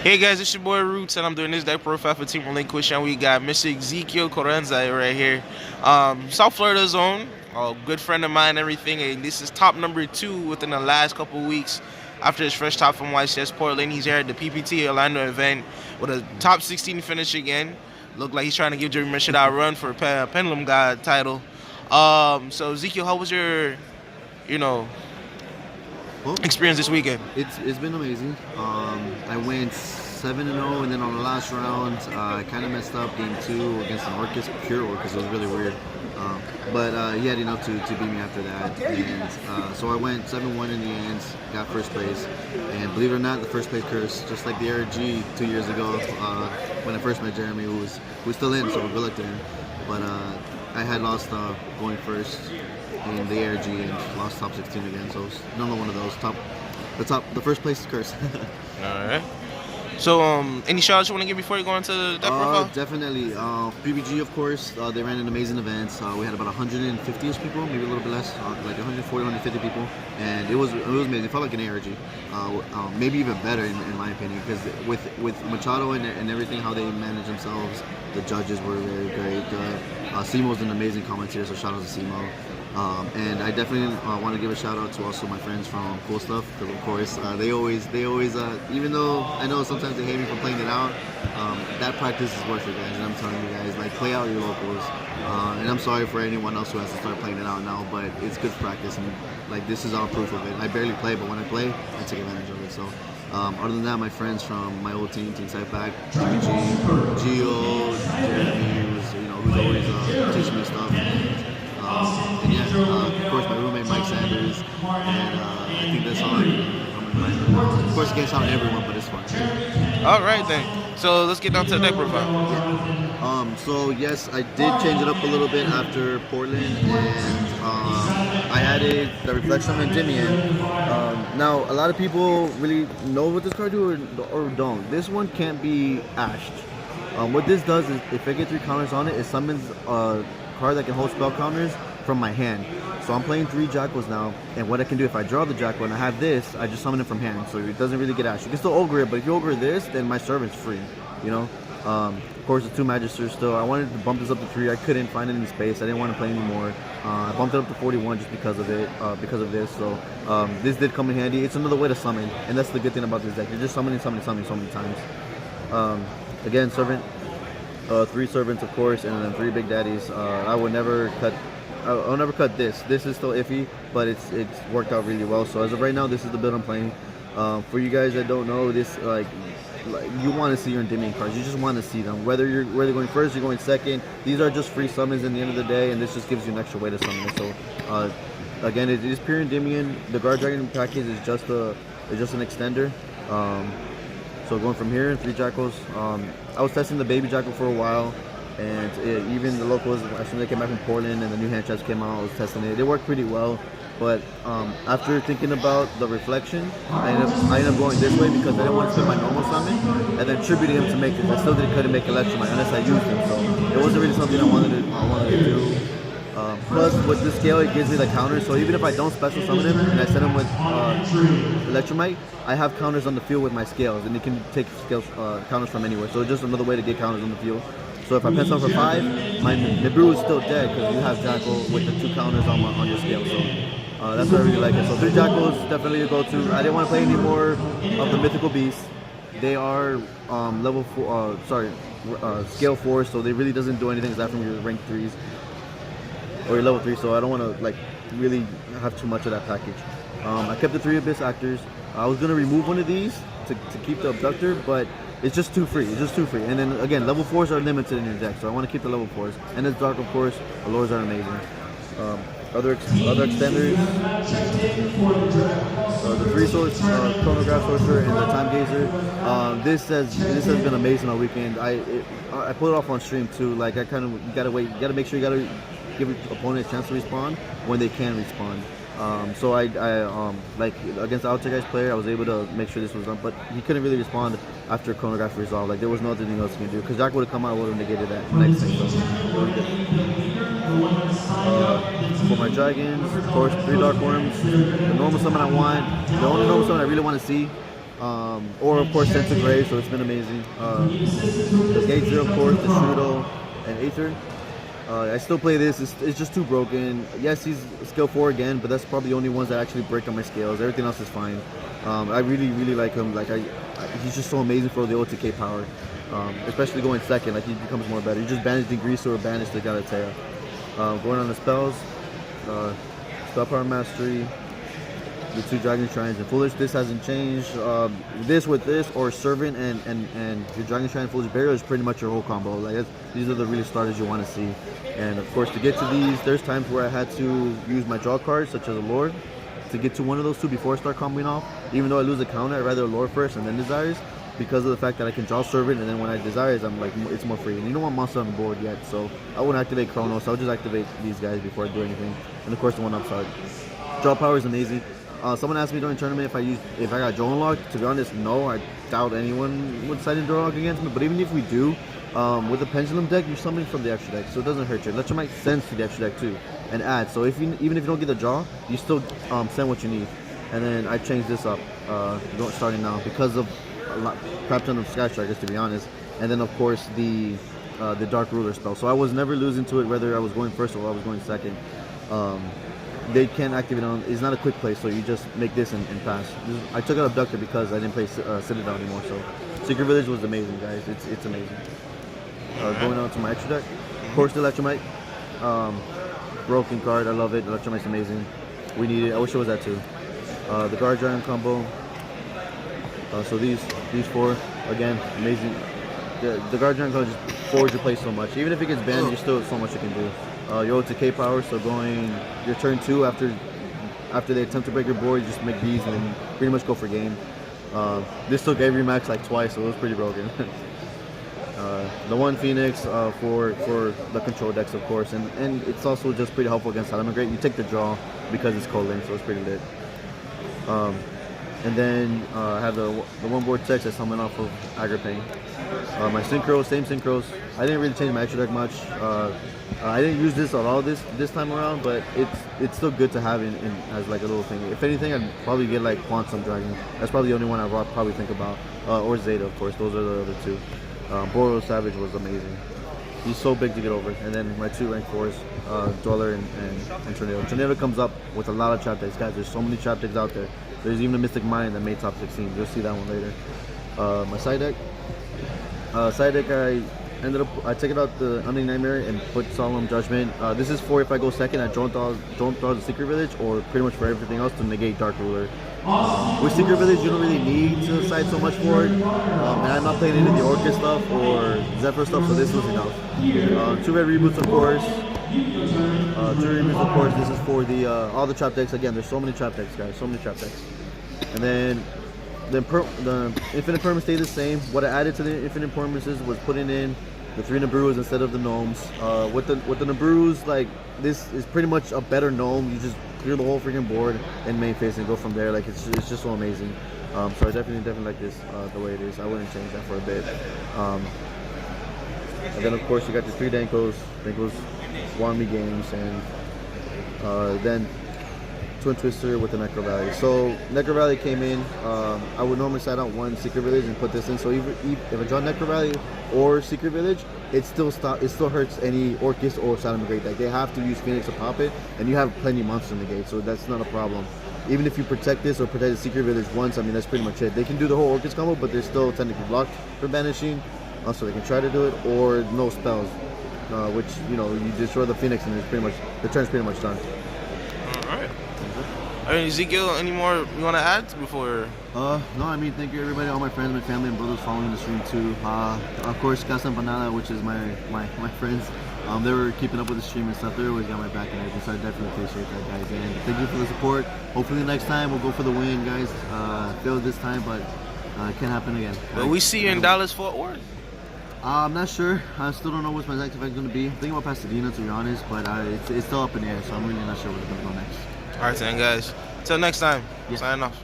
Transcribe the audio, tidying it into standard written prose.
Hey guys, it's your boy Roots, and I'm doing this deck profile for Team Relinquish, we got Mr. Ezequiel Carranza right here. South Florida zone, a good friend of mine, everything. And this is top number 2 within the last couple weeks. After his fresh top from YCS Portland, he's here at the PPT Orlando event with a top 16 finish again. Looked like he's trying to give Jerry Mercado a run for a Pendulum God title. So Ezequiel, how was your, experience this weekend? It's been amazing. I went 7-0, and then on the last round, I kind of messed up game 2 against an Orcus, pure Orcus. It was really weird. But he had enough to beat me after that. And so I went 7-1 in the end, got first place. And believe it or not, the first place curse, just like the ARG 2 years ago when I first met Jeremy, who was still in, so good luck to him. But I had lost going first in the ARG and lost top 16 again. So it's another one of those the first place curse. All right. So, any shout outs you want to give before you go into that profile? Definitely. PBG, of course, they ran an amazing event. We had about 150-ish people, maybe a little bit less, like 140, 150 people, and it was amazing. It felt like an ARG, maybe even better in my opinion, because with Machado and everything, how they manage themselves, the judges were very great. Simo's an amazing commentator, so shout out to Simo. And I definitely want to give a shout out to also my friends from Cool Stuff, because of course they always even though I know sometimes they hate me for playing it out, that practice is worth it, guys. And I'm telling you guys, like, play out your locals. And I'm sorry for anyone else who has to start playing it out now, but it's good practice, and like this is all proof of it. I barely play, but when I play, I take advantage of it. So other than that, my friends from my old team Sideback, Gio, Jeremy, who's always teaching me stuff. And yeah, of course, my roommate Mike Sanders, and I think that's all. Of course, against out everyone, but it's fun. All right then. So let's get down to the deck profile. Yeah. So yes, I did change it up a little bit after Portland, and I added the reflection of Endymion. Now, a lot of people really know what this card do or don't. This one can't be ashed. What this does is, if I get 3 counters on it, it summons card that can hold spell counters from my hand. So I'm playing 3 Jackals now, and what I can do, if I draw the Jackal and I have this, I just summon it from hand, so it doesn't really get ashed. You can still ogre it, but if you ogre this, then my servant's free, Of course, the 2 Magisters still. I wanted to bump this up to 3. I couldn't find any space. I didn't want to play anymore. I bumped it up to 41 just because of it, because of this. So this did come in handy. It's another way to summon, and that's the good thing about this deck. You're just summoning so many times. Again, servant. 3 servants, of course, and then 3 big daddies. I would never cut. I'll never cut this. This is still iffy, but it's worked out really well. So as of right now, this is the build I'm playing. For you guys that don't know, this like you want to see your Endymion cards. You just want to see them. Whether you're going first, you're going second. These are just free summons in the end of the day, and this just gives you an extra way to summon it. So again, it is pure Endymion. The Guard Dragon package is just an extender. So going from here, 3 Jackals. I was testing the baby Jackal for a while, and even the locals, as soon as they came back from Portland and the new hand traps came out, I was testing it. It worked pretty well, but after thinking about the reflection, I ended up going this way because I didn't want to spend my normal summon and then tributing him to make it. I still couldn't make Electromite unless I used him, so it wasn't really something I wanted to do. Plus, with the scale, it gives me the counters, so even if I don't special summon him and I send him with Electromite, I have counters on the field with my scales, and it can take scales counters from anywhere, so it's just another way to get counters on the field. So if I pen summon for 5, my Nibiru is still dead because you have Jackal with the 2 counters on your scale, so that's why I really like it. So 3 Jackals, definitely a go-to. I didn't want to play any more of the Mythical Beasts. They are level 4, scale 4, so they really doesn't do anything aside from your rank 3s. Or your level 3, so I don't want to really have too much of that package. I kept the 3 Abyss Actors. I was going to remove one of these to keep the Abductor, but it's just too free. And then again, level 4s are limited in your deck, so I want to keep the level 4s. And it's Dark, of course. The lures are amazing. Other extenders, the 3 Swords, Chronograph Sorcerer, and the Time Gazer. This has been amazing all weekend. I pulled it off on stream too. Like, you gotta wait. You gotta make sure you gotta give your opponent a chance to respawn when they can respawn. So I like against the Outer Guys player, I was able to make sure this was done, but he couldn't really respond after Chronograph resolved. Like, there was nothing else he could do because Jack would have come out, would have negated that next thing. For my dragons, of course, 3 Dark Worms. The normal summon I want, the only normal summon I really want to see or of course Sensor Gray, so it's been amazing. The Gate Zero, of course, the Shudo, and Aether. I still play this. It's just too broken. Yes, he's skill 4 again, but that's probably the only ones that actually break on my scales. Everything else is fine. I really, really like him. Like he's just so amazing for the OTK power, especially going second. Like he becomes more better. You just banish the Greaser or banish the Galatea. Going on the spells, Spell Power Mastery, the 2 Dragon Shrines and Foolish. This hasn't changed. This with this or Servant and your Dragon Shrine Foolish Barrier is pretty much your whole combo. Like these are the really starters you want to see. And of course, to get to these, there's times where I had to use my draw cards, such as a Lord, to get to one of those 2 before I start comboing off. Even though I lose a counter, I'd rather a Lord first and then Desires, because of the fact that I can draw Servant, and then when I Desires, I'm like, it's more free. And you don't want monster on the board yet, so I wouldn't activate Chronos. I'll just activate these guys before I do anything. And of course, the 1-up side. Draw power is amazing. Someone asked me during the tournament if I got Joan Lock. To be honest, no. I doubt anyone would side in Joan Lock against me. But even if we do, with the Pendulum deck, you're summoning from the extra deck, so it doesn't hurt you. Electromite sends to the extra deck too, and adds. So even if you don't get the draw, you still send what you need. And then I changed this up, starting now because of a crap ton of Sky Strikers, to be honest. And then of course the Dark Ruler spell. So I was never losing to it, whether I was going first or I was going second. They can't activate on. It's not a quick play, so you just make this and pass. I took out Abductor because I didn't play Citadel anymore. So Secret Village was amazing, guys. It's amazing. Going on to my extra deck, of course the Electromite. Broken card, I love it. Electromite's amazing. We need it. I wish it was that too. The Guard Giant combo. So these 4 again, amazing. The Guard Giant combo just forwards your play so much. Even if it gets banned, there's still so much you can do. Your OTK power, so going your turn 2 after they attempt to break your board, you just make these and then pretty much go for game. This took every max like twice, so it was pretty broken. The 1 Phoenix for the control decks, of course, and it's also just pretty helpful against Salamangreat. You take the draw because it's Colin, so it's pretty lit. And then I have the 1 Vortex that's coming off of Agripane. My Synchros, same Synchros. I didn't really change my extra deck much. I didn't use this at all this time around, but it's still good to have in as like a little thing. If anything, I'd probably get like Quantum Dragon. That's probably the only one I'd probably think about. Or Zeta, of course. Those are the other 2. Boros Savage was amazing. He's so big to get over. And then my 2 rank 4s, Dweller and Tornado. Tornado comes up with a lot of trap decks, guys. There's so many trap decks out there. There's even a Mystic Mine that made top 16. You'll see that one later. My side deck. I take it out the Unending Nightmare and put Solemn Judgment. This is for if I go second, I don't draw the Secret Village, or pretty much for everything else to negate Dark Ruler. With Secret Village, you don't really need to side so much for it. And I'm not playing any of the Orchid stuff or Zephyr stuff, so this was enough. 2 Red Reboots, of course. 2 Reboots, of course. This is for the all the trap decks. Again, there's so many trap decks, guys. So many trap decks. And then the Infinite Permanence stayed the same. What I added to the Infinite Permanences was putting in the 3 Nabruas instead of the Gnomes. With the Nabruas, like, this is pretty much a better Gnome. You just clear the whole freaking board and main phase and go from there. Like, it's just so amazing. So I definitely like this the way it is. I wouldn't change that for a bit. And then of course you got the 3 Dankos. Dankos won me games, and then Twin Twister with the Necro Valley. So Necro Valley came in. I would normally side out 1 Secret Village and put this in. So if I draw Necro Valley or Secret Village, it still hurts any Orcus or Salamangreat deck. They have to use Phoenix to pop it, and you have plenty of monsters in the gate, so that's not a problem. Even if you protect this or protect the Secret Village once, I mean, that's pretty much it. They can do the whole Orcus combo, but they're still technically blocked for banishing, so they can try to do it, or no spells, which, you know, you destroy the Phoenix and it's pretty much, the turn's pretty much done. Alright. Ezequiel, any more you want to add before? No, I mean, thank you everybody, all my friends, my family, and brothers following the stream too. Of course, Casa Empanada, which is my friends. They were keeping up with the stream and stuff. They always got my back and everything, so I definitely appreciate that, guys. And thank you for the support. Hopefully next time we'll go for the win, guys. Failed this time, but it can happen again. Will we see you in Dallas, Fort Worth? I'm not sure. I still don't know what my next event's going to be. I'm thinking about Pasadena, to be honest, but it's still up in the air, so I'm really not sure where it's going to go next. Alright then, guys. Till next time. Yeah. Sign off.